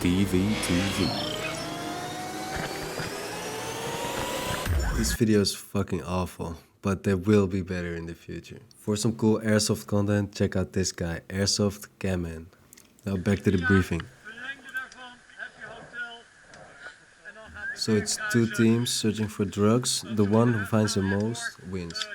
Stevie TV. This video is fucking awful, but there will be better in the future. For some cool airsoft content, check out this guy, Airsoft Camman. Now back to the briefing. So it's two teams searching for drugs. The one who finds the most wins.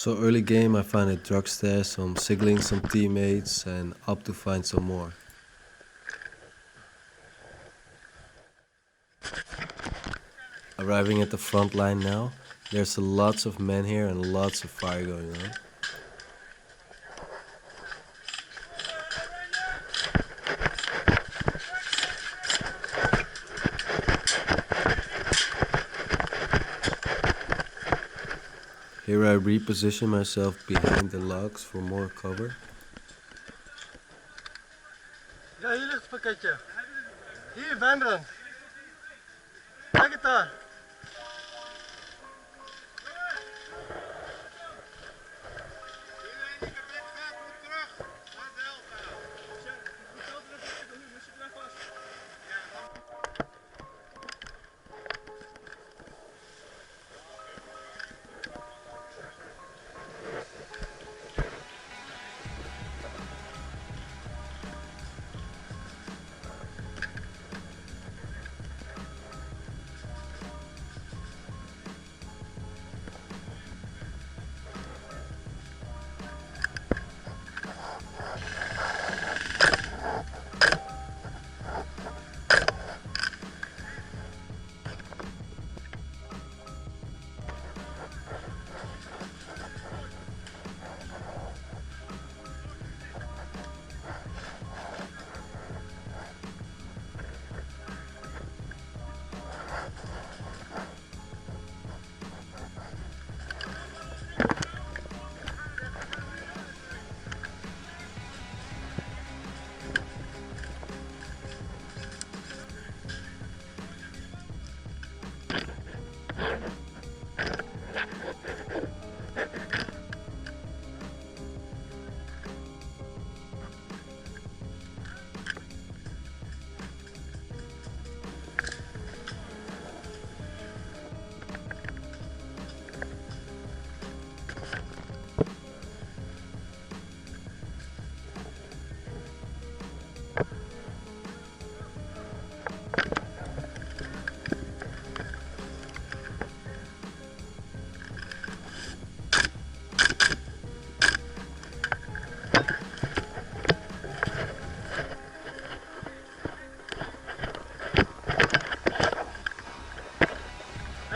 So early game I find a drug stash, some signaling some teammates and up to find some more. Arriving at the front line now, there's lots of men here and lots of fire going on. Here I reposition myself behind the logs for more cover. Ja, hier ligt het pakketje. Hier, Wijnbrand. Kijk het daar.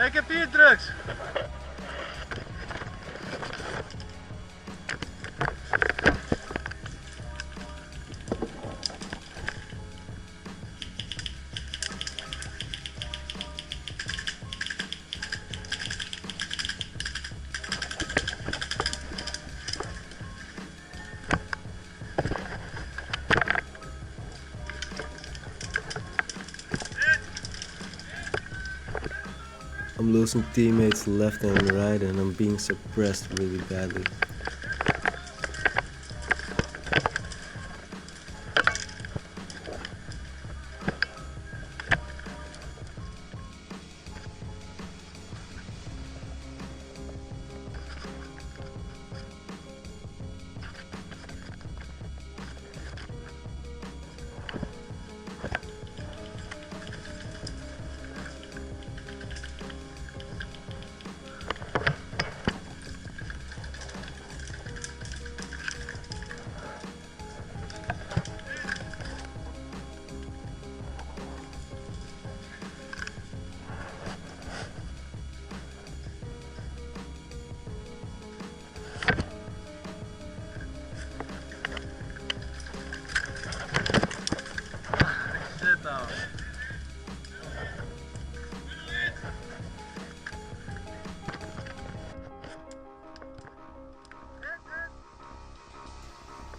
Ik heb hier drugs. I'm losing teammates left and right and I'm being suppressed really badly.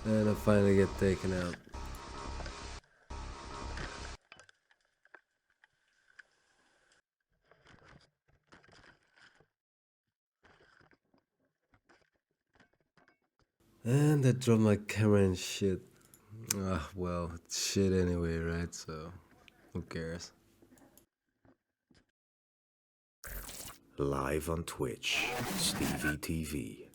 And I finally get taken out. And I dropped my camera and shit. Ah, well, it's shit anyway, right? So, who cares? Live on Twitch, Stevie TV.